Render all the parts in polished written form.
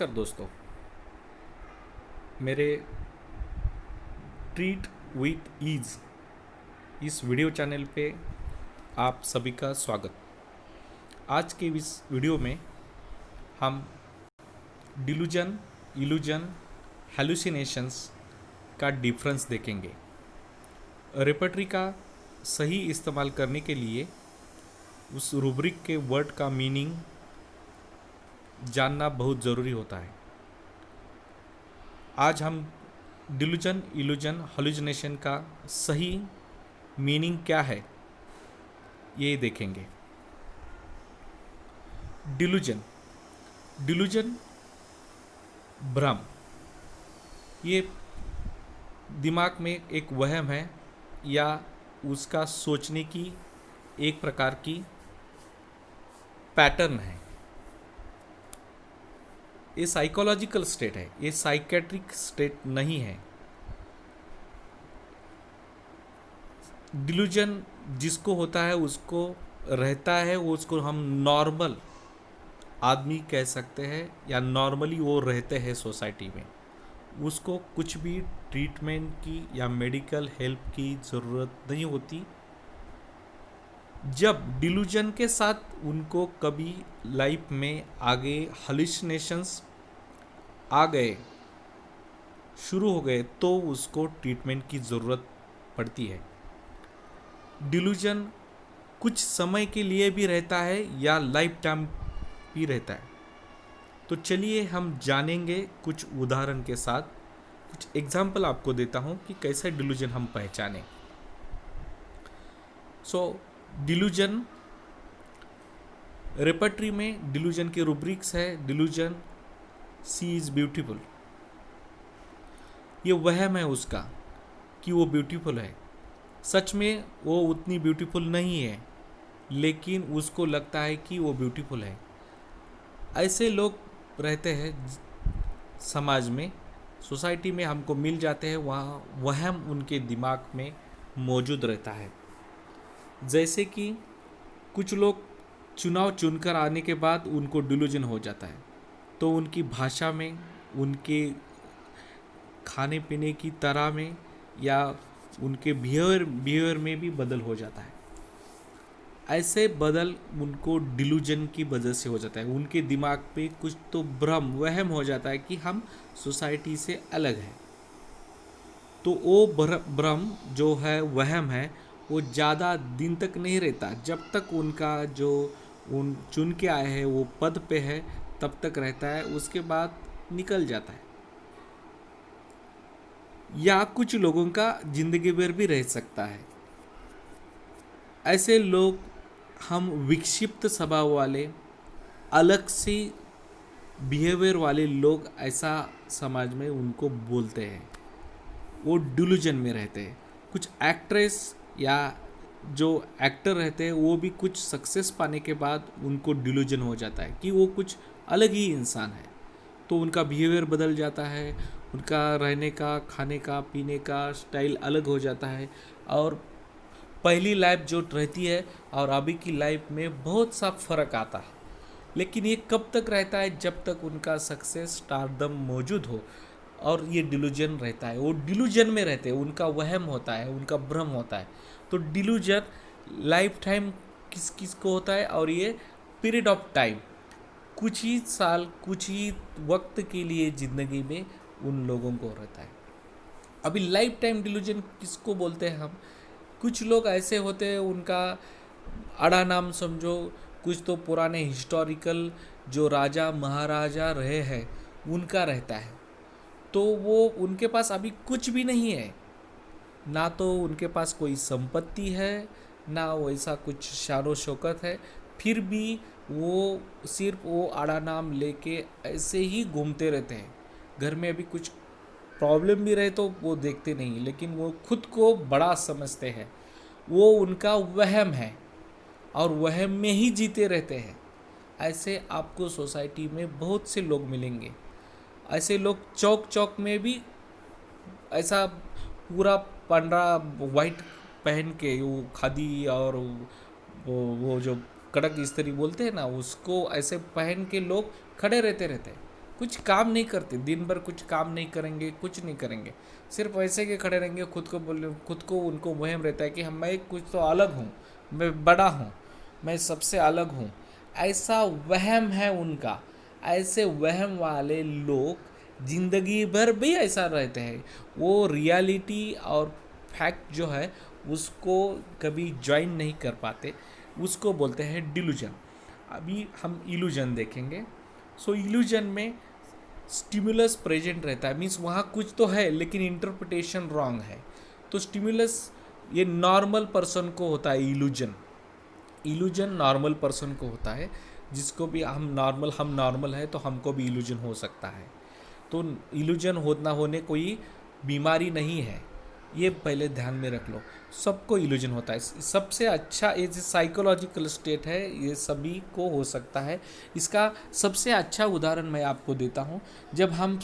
नमस्कार दोस्तों। मेरे ट्रीट विथ ईज इस वीडियो चैनल पे आप सभी का स्वागत। आज के इस वीडियो में हम डिलूजन, इल्यूजन, हेलुसिनेशंस का डिफरेंस देखेंगे। रेपर्टरी का सही इस्तेमाल करने के लिए उस रूब्रिक के वर्ड का मीनिंग जानना बहुत ज़रूरी होता है। आज हम डिलूजन, इल्यूजन, हेलुसिनेशन का सही मीनिंग क्या है ये देखेंगे। डिलूजन, डिलूजन भ्रम, ये दिमाग में एक वहम है या उसका सोचने की एक प्रकार की पैटर्न है। ये साइकोलॉजिकल स्टेट है, ये साइकेट्रिक स्टेट नहीं है। डिलूजन जिसको होता है उसको रहता है, वो उसको हम नॉर्मल आदमी कह सकते हैं या नॉर्मली वो रहते हैं सोसाइटी में। उसको कुछ भी ट्रीटमेंट की या मेडिकल हेल्प की ज़रूरत नहीं होती। जब डिलूजन के साथ उनको कभी लाइफ में आगे हल्यूसिनेशंस आ गए, शुरू हो गए, तो उसको ट्रीटमेंट की ज़रूरत पड़ती है। डिलूजन कुछ समय के लिए भी रहता है या लाइफ टाइम भी रहता है। तो चलिए हम जानेंगे कुछ उदाहरण के साथ। कुछ एग्जाम्पल आपको देता हूँ कि कैसे डिलूजन हम पहचानें। डिलूजन रेपर्टरी में डिलूजन के रूब्रिक्स है। डिलूजन, सी इज़ ब्यूटीफुल, ये वहम है उसका कि वो ब्यूटीफुल है। सच में वो उतनी ब्यूटीफुल नहीं है, लेकिन उसको लगता है कि वो ब्यूटीफुल है। ऐसे लोग रहते हैं समाज में, सोसाइटी में हमको मिल जाते हैं। वहाँ वहम उनके दिमाग में मौजूद रहता है। जैसे कि कुछ लोग चुनाव चुनकर आने के बाद उनको डिलूजन हो जाता है, तो उनकी भाषा में, उनके खाने पीने की तरह में या उनके बिहेवियर में भी बदल हो जाता है। ऐसे बदल उनको डिलूजन की वजह से हो जाता है। उनके दिमाग पे कुछ तो भ्रम, वहम हो जाता है कि हम सोसाइटी से अलग हैं। तो वो भ्रम जो है, वहम है, वो ज़्यादा दिन तक नहीं रहता। जब तक उनका जो उन चुन के आए हैं वो पद पे है, तब तक रहता है। उसके बाद निकल जाता है। या कुछ लोगों का जिंदगी भर भी रह सकता है। ऐसे लोग हम विक्षिप्त स्वभाव वाले, अलग से बिहेवियर वाले लोग, ऐसा समाज में उनको बोलते हैं। वो डिलूजन में रहते हैं। कुछ एक्ट्रेस या जो एक्टर रहते हैं वो भी कुछ सक्सेस पाने के बाद उनको डिलूजन हो जाता है कि वो कुछ अलग ही इंसान है। तो उनका बिहेवियर बदल जाता है, उनका रहने का, खाने का, पीने का स्टाइल अलग हो जाता है। और पहली लाइफ जो रहती है और अभी की लाइफ में बहुत सा फ़र्क आता है। लेकिन ये कब तक रहता है? जब तक उनका सक्सेस, स्टारडम मौजूद हो और ये डिलूजन रहता है। वो डिलूजन में रहते हैं, उनका वहम होता है, उनका भ्रम होता है। तो डिलूजन लाइफ टाइम किस किस को होता है, और ये पीरियड ऑफ टाइम, कुछ ही साल, कुछ ही वक्त के लिए ज़िंदगी में उन लोगों को रहता है। अभी लाइफ टाइम डिलूजन किसको बोलते हैं हम? कुछ लोग ऐसे होते हैं, उनका अड़ा नाम समझो, कुछ तो पुराने हिस्टोरिकल जो राजा महाराजा रहे हैं उनका रहता है। तो वो, उनके पास अभी कुछ भी नहीं है, ना तो उनके पास कोई संपत्ति है, ना वैसा कुछ शानो शौकत है। फिर भी वो सिर्फ वो आड़ा नाम लेके ऐसे ही घूमते रहते हैं। घर में अभी कुछ प्रॉब्लम भी रहे तो वो देखते नहीं, लेकिन वो खुद को बड़ा समझते हैं। वो उनका वहम है और वहम में ही जीते रहते हैं। ऐसे आपको सोसाइटी में बहुत से लोग मिलेंगे। ऐसे लोग चौक चौक में भी ऐसा पूरा पंडरा वाइट पहन के, वो खादी और वो जो कड़क इस्त्री बोलते हैं ना, उसको ऐसे पहन के लोग खड़े रहते हैं। कुछ काम नहीं करते, दिन भर कुछ काम नहीं करेंगे, कुछ नहीं करेंगे, सिर्फ ऐसे के खड़े रहेंगे, खुद को उनको वहम रहता है कि हम मैं कुछ तो अलग हूँ, मैं बड़ा हूँ, मैं सबसे अलग हूँ, ऐसा वहम है उनका। ऐसे वहम वाले लोग जिंदगी भर भी ऐसा रहते हैं, वो रियलिटी और फैक्ट जो है उसको कभी ज्वाइन नहीं कर पाते, उसको बोलते हैं डिल्यूजन। अभी हम इल्यूजन देखेंगे। सो इल्यूजन में स्टिमुलस प्रेजेंट रहता है, मीन्स वहाँ कुछ तो है लेकिन इंटरप्रिटेशन रॉन्ग है। तो स्टिमुलस ये नॉर्मल पर्सन को होता है इल्यूजन। इल्यूजन नॉर्मल पर्सन को होता है, जिसको भी हम नॉर्मल है तो हमको भी इल्यूजन हो सकता है। तो इल्यूजन होना होने कोई बीमारी नहीं है, ये पहले ध्यान में रख लो। सबको इल्यूजन होता है। सबसे अच्छा ये जो साइकोलॉजिकल स्टेट है ये सभी को हो सकता है। इसका सबसे अच्छा उदाहरण मैं आपको देता हूँ। जब हम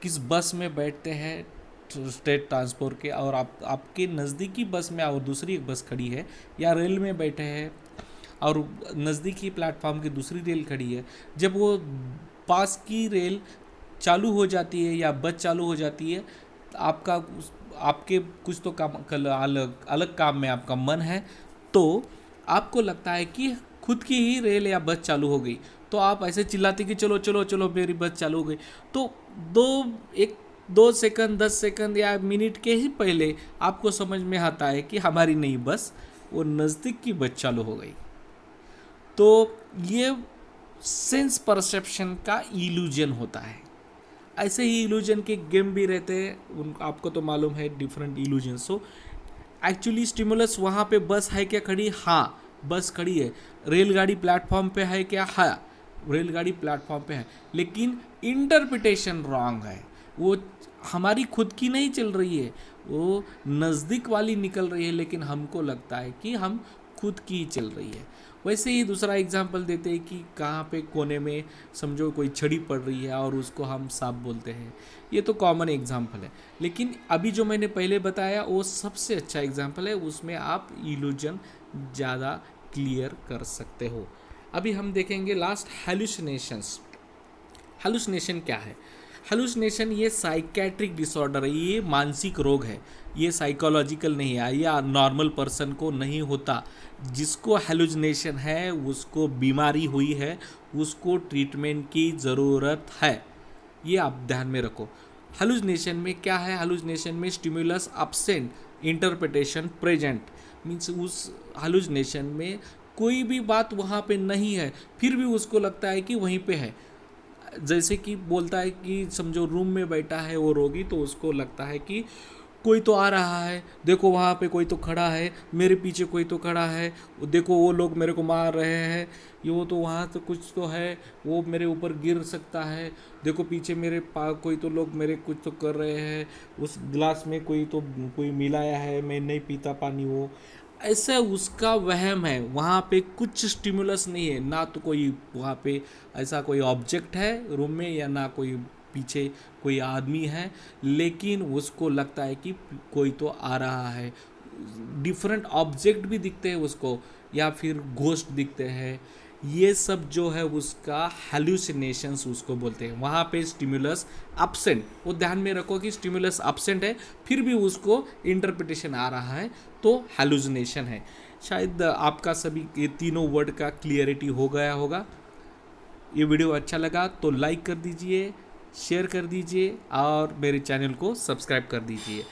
किस बस में बैठते हैं स्टेट ट्रांसपोर्ट के, और आपके नज़दीकी बस में और दूसरी एक बस खड़ी है, या रेल में बैठे हैं और नज़दीकी प्लेटफॉर्म की दूसरी रेल खड़ी है, जब वो पास की रेल चालू हो जाती है या बस चालू हो जाती है, आपके कुछ तो काम अलग अलग काम में आपका मन है, तो आपको लगता है कि खुद की ही रेल या बस चालू हो गई, तो आप ऐसे चिल्लाते कि चलो चलो चलो मेरी बस चालू हो गई। तो दो सेकंड 10 सेकंड या मिनट के ही पहले आपको समझ में आता है कि हमारी नई बस वो नज़दीक की बस चालू हो गई। तो ये सेंस परसेप्शन का इल्यूजन होता है। ऐसे ही इल्यूजन के गेम भी रहते हैं, उन आपको तो मालूम है different illusion. So actually stimulus वहाँ पे बस है क्या खड़ी? हाँ, बस खड़ी है। रेलगाड़ी प्लेटफॉर्म पे है क्या? हाँ, रेलगाड़ी प्लेटफॉर्म पे है, लेकिन इंटरप्रिटेशन रॉन्ग है। वो हमारी खुद की नहीं चल रही है, वो नज़दीक वाली निकल रही है, लेकिन हमको लगता है कि हम खुद की ही चल रही है। वैसे ही दूसरा एग्जांपल देते हैं कि कहाँ पे कोने में समझो कोई छड़ी पड़ रही है और उसको हम सांप बोलते हैं। ये तो कॉमन एग्जांपल है, लेकिन अभी जो मैंने पहले बताया वो सबसे अच्छा एग्जांपल है, उसमें आप इल्यूजन ज़्यादा क्लियर कर सकते हो। अभी हम देखेंगे लास्ट हैलुसिनेशंस। हैलुसिनेशन क्या है? हैलुसिनेशन ये साइकेट्रिक डिसऑर्डर है, ये मानसिक रोग है, ये साइकोलॉजिकल नहीं है, या नॉर्मल पर्सन को नहीं होता। जिसको हैलुसिनेशन है उसको बीमारी हुई है, उसको ट्रीटमेंट की ज़रूरत है, ये आप ध्यान में रखो। हैलुसिनेशन में क्या है? हैलुसिनेशन में stimulus absent, interpretation present, means उस हैलुसिनेशन में कोई भी बात वहाँ पे नहीं है, फिर भी उसको लगता है कि वहीं पे है। जैसे कि बोलता है कि समझो रूम में बैठा है वो रोगी, तो उसको लगता है कि कोई तो आ रहा है, देखो वहाँ पे कोई तो खड़ा है, मेरे पीछे कोई तो खड़ा है, देखो वो लोग मेरे को मार रहे हैं, ये वो तो वहाँ तो कुछ तो है, वो मेरे ऊपर गिर सकता है, देखो पीछे मेरे कोई तो लोग मेरे कुछ तो कर रहे हैं, उस गिलास में कोई मिलाया है, मैं नहीं पीता पानी वो। ऐसा उसका वहम है, वहाँ पे कुछ स्टिमुलस नहीं है, ना तो कोई वहाँ पे ऐसा कोई ऑब्जेक्ट है रूम में, या ना कोई पीछे कोई आदमी है, लेकिन उसको लगता है कि कोई तो आ रहा है। डिफरेंट ऑब्जेक्ट भी दिखते हैं उसको, या फिर घोस्ट दिखते हैं। ये सब जो है उसका हैलुसिनेशंस उसको बोलते हैं। वहाँ पे स्टिमुलस एब्सेंट, वो ध्यान में रखो कि स्टिमुलस एब्सेंट है, फिर भी उसको इंटरप्रिटेशन आ रहा है, तो हैलुसिनेशन है। शायद आपका सभी ये तीनों वर्ड का क्लियरिटी हो गया होगा। ये वीडियो अच्छा लगा तो लाइक कर दीजिए, शेयर कर दीजिए और मेरे चैनल को सब्सक्राइब कर दीजिए।